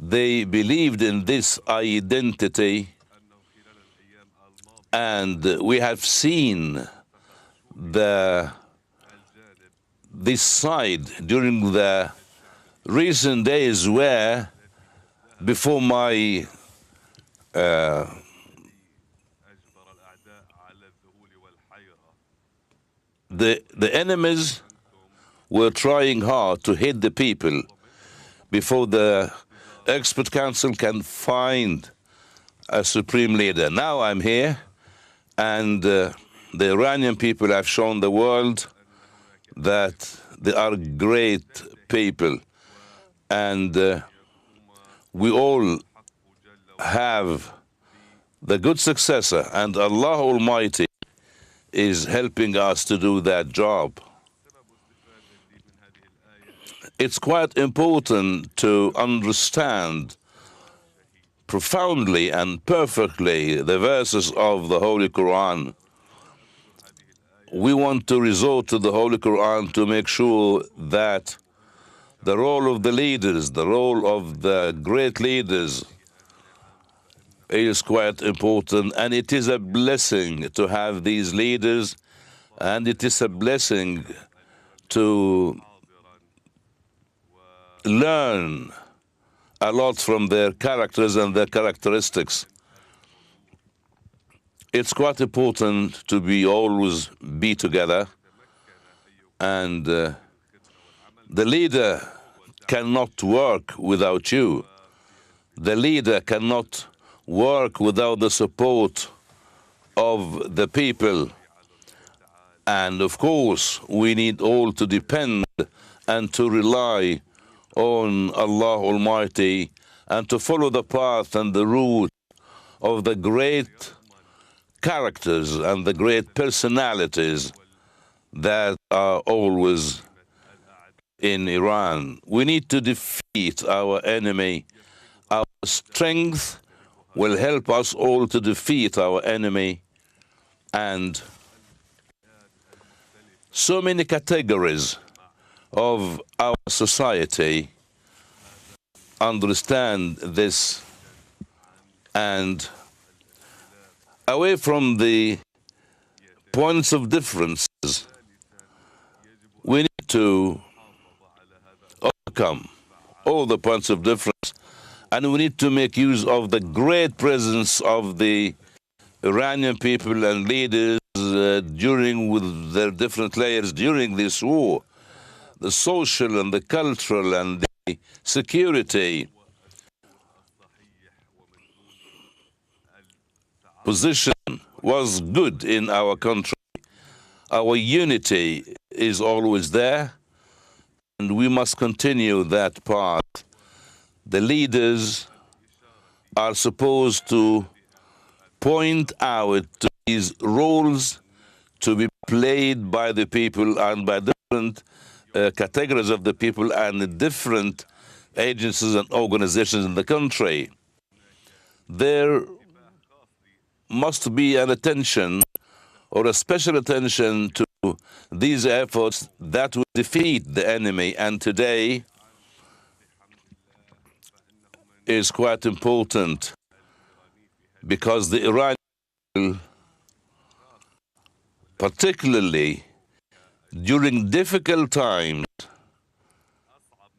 They believed in this identity, and we have seen this side during the recent days where, before my the enemies were trying hard to hit the people before the expert council can find a supreme leader. Now I'm here, and the Iranian people have shown the world that they are great people, and we all have the good successor, and Allah Almighty is helping us to do that job. It's quite important to understand profoundly and perfectly the verses of the Holy Quran. We want to resort to the Holy Quran to make sure that the role of the leaders, the role of the great leaders is quite important, and it is a blessing to have these leaders, and it is a blessing to learn a lot from their characters and their characteristics. It's quite important to always be together, and the leader cannot work without you. The leader cannot work without the support of the people. And of course, we need all to depend and to rely on Allah Almighty and to follow the path and the route of the great characters and the great personalities that are always in Iran. We need to defeat our enemy. Our strength will help us all to defeat our enemy, and so many categories of our society understand this, and away from the points of differences, we need to overcome all the points of difference, and we need to make use of the great presence of the Iranian people and leaders during with their different layers during this war, the social and the cultural and the security position was good in our country. Our unity is always there, and we must continue that path. The leaders are supposed to point out to these roles to be played by the people and by different categories of the people and the different agencies and organizations in the country. There must be an attention or a special attention to these efforts that will defeat the enemy, and today is quite important because the Iranian people, particularly during difficult times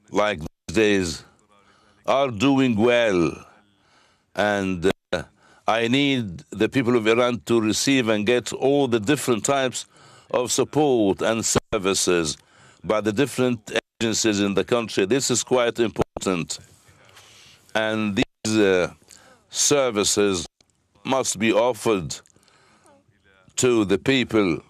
like these days, are doing well, and I need the people of Iran to receive and get all the different types of support and services by the different agencies in the country. This is quite important, and these services must be offered to the people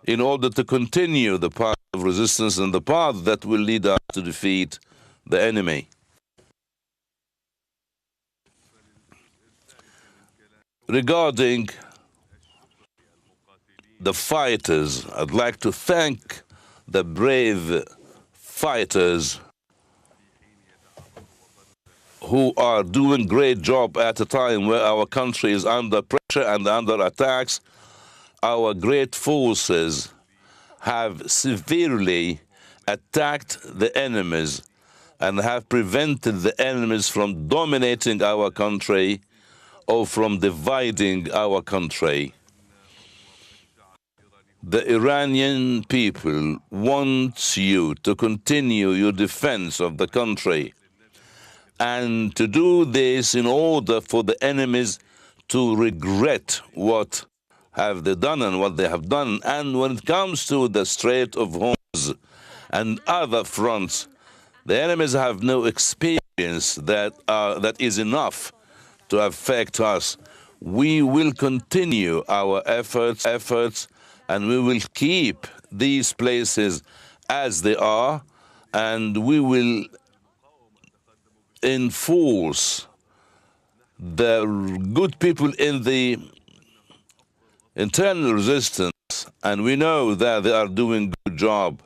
in order to continue the path of resistance and the path that will lead us to defeat the enemy. Regarding the fighters, I'd like to thank the brave fighters who are doing a great job at a time where our country is under pressure and under attacks. Our great forces have severely attacked the enemies, and have prevented the enemies from dominating our country or from dividing our country. The Iranian people want you to continue your defense of the country, and to do this in order for the enemies to regret what have they done and what they have done. And when it comes to the Strait of Hormuz and other fronts, the enemies have no experience that is enough to affect us. We will continue our efforts, and we will keep these places as they are, and we will enforce the good people in the internal resistance, and we know that they are doing a good job.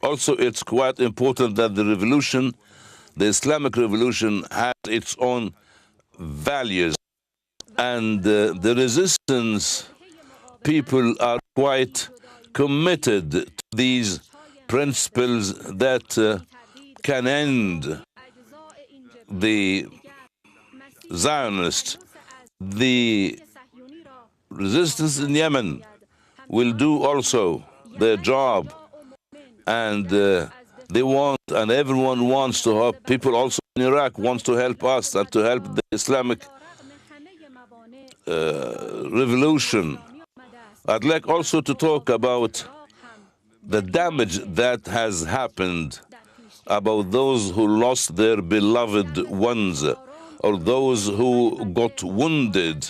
Also, it's quite important that the revolution, the Islamic revolution, has its own values, and the resistance people are quite committed to these principles that can end the Zionists. The resistance in Yemen will do also their job, and they want, and everyone wants to help. People also in Iraq wants to help us and to help the Islamic revolution. I'd like also to talk about the damage that has happened, about those who lost their beloved ones, or those who got wounded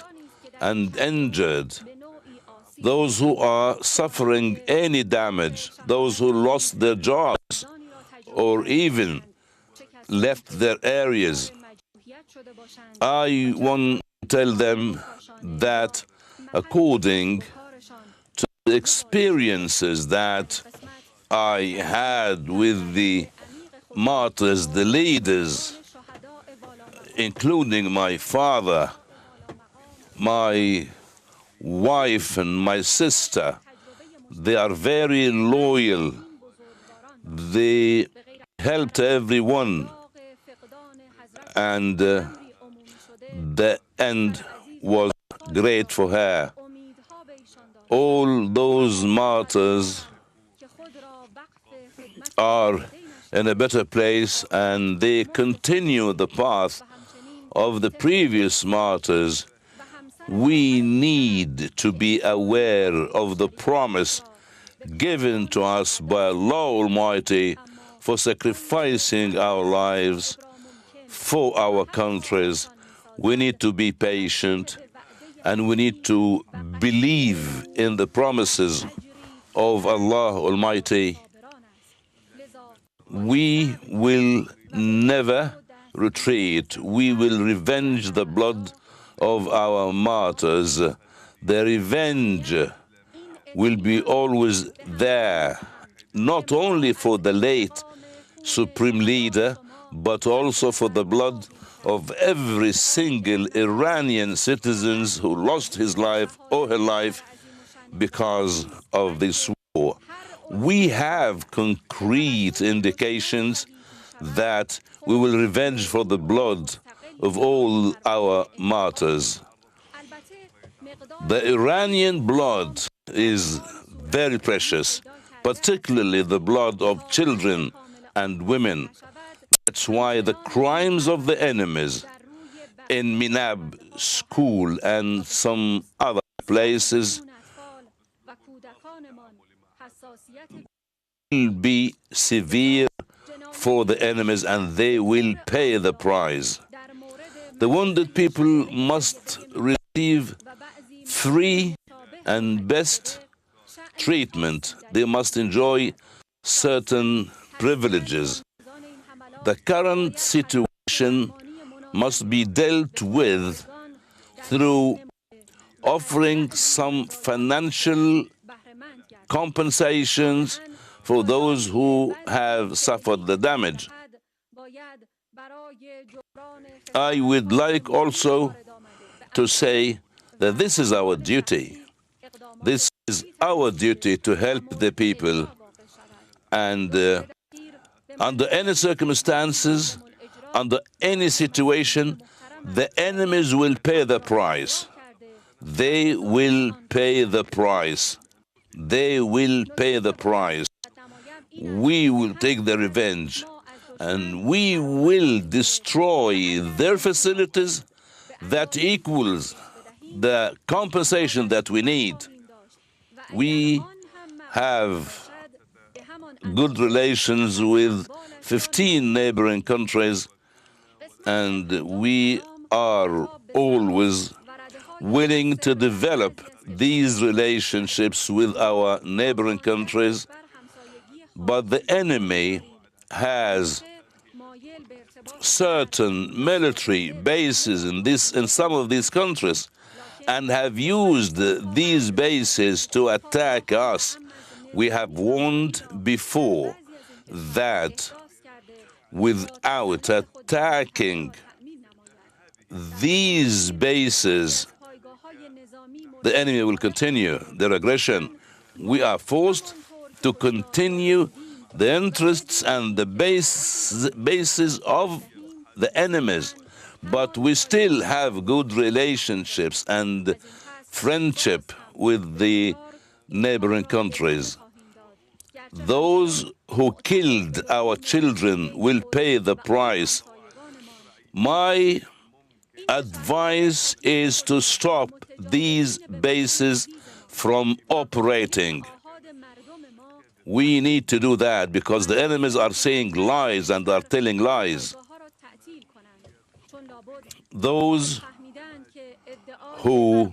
and injured, those who are suffering any damage, those who lost their jobs or even left their areas. I want to tell them that according to the experiences that I had with the martyrs, the leaders, including my father, my wife, and my sister, they are very loyal. They helped everyone, and the end was great for her. All those martyrs are in a better place, and they continue the path of the previous martyrs. We need to be aware of the promise given to us by Allah Almighty for sacrificing our lives for our countries. We need to be patient, and we need to believe in the promises of Allah Almighty. We will never retreat. We will revenge the blood of our martyrs. The revenge will be always there, not only for the late supreme leader, but also for the blood of every single Iranian citizen who lost his life or her life because of this war. We have concrete indications that we will revenge for the blood of all our martyrs. The Iranian blood is very precious, particularly the blood of children and women. That's why the crimes of the enemies in Minab school and some other places will be severe for the enemies, and they will pay the price. The wounded people must receive free and best treatment. They must enjoy certain privileges. The current situation must be dealt with through offering some financial compensations for those who have suffered the damage. I would like also to say that this is our duty. This is our duty to help the people, And under any circumstances, under any situation, the enemies will pay the price. They will pay the price. They will pay the price. We will take the revenge, and we will destroy their facilities that equals the compensation that we need. We have good relations with 15 neighboring countries, and we are always willing to develop these relationships with our neighboring countries. But the enemy has certain military bases in some of these countries, and have used these bases to attack us. We have warned before that without attacking these bases, the enemy will continue their aggression. We are forced to continue the interests and the bases of the enemies, but we still have good relationships and friendship with the neighboring countries. Those who killed our children will pay the price. My advice is to stop these bases from operating. We need to do that because the enemies are saying lies and are telling lies. Those who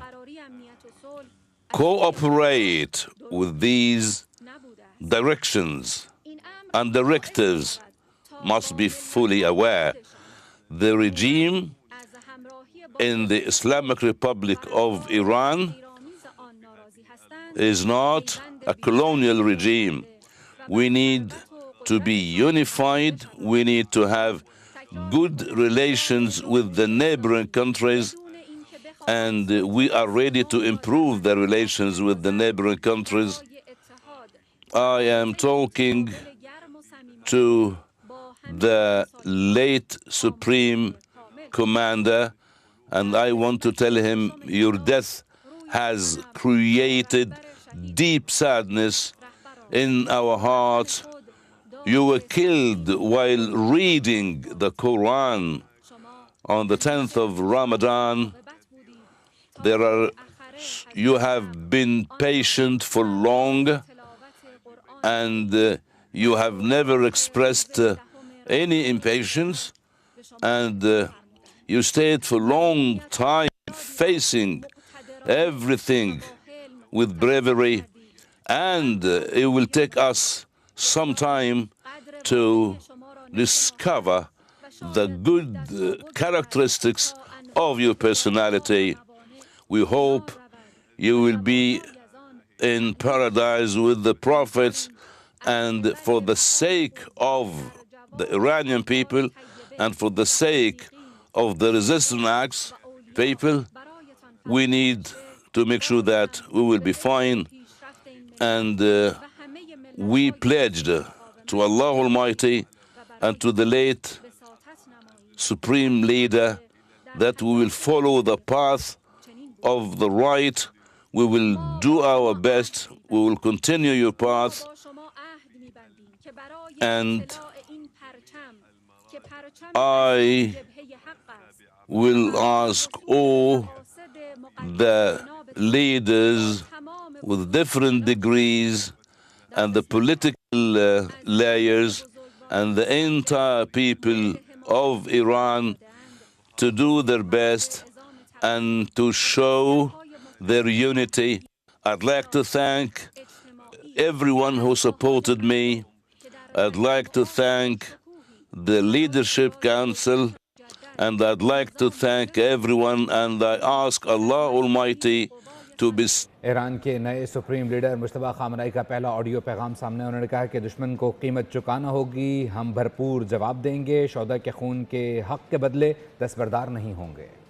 cooperate with these directions and directives must be fully aware. The regime in the Islamic Republic of Iran is not a colonial regime. We need to be unified. We need to have good relations with the neighboring countries, and we are ready to improve the relations with the neighboring countries. I am talking to the late Supreme Commander, and I want to tell him your death has created deep sadness in our hearts. You were killed while reading the Quran on the 10th of Ramadan. You have been patient for long, and you have never expressed any impatience, and you stayed for a long time facing everything with bravery, and it will take us some time to discover the good characteristics of your personality. We hope you will be in paradise with the prophets, and for the sake of the Iranian people and for the sake of the resistance acts people, we need to make sure that we will be fine. And we pledged to Allah Almighty and to the late Supreme Leader that we will follow the path of the right. We will do our best. We will continue your path. And I will ask all the leaders with different degrees and the political layers and the entire people of Iran to do their best and to show their unity. I'd like to thank everyone who supported me. I'd like to thank the Leadership Council, and I'd like to thank everyone, and I ask Allah Almighty to be. Iran के नए supreme leader Mushtaba खामनई का पहला audio पैगाम सामने। उन्होंने कहा कि दुश्मन को कीमत चुकाना होगी, हम भरपूर जवाब देंगे, शोहदा के खून के हक के बदले दस्तबरदार नहीं होंगे।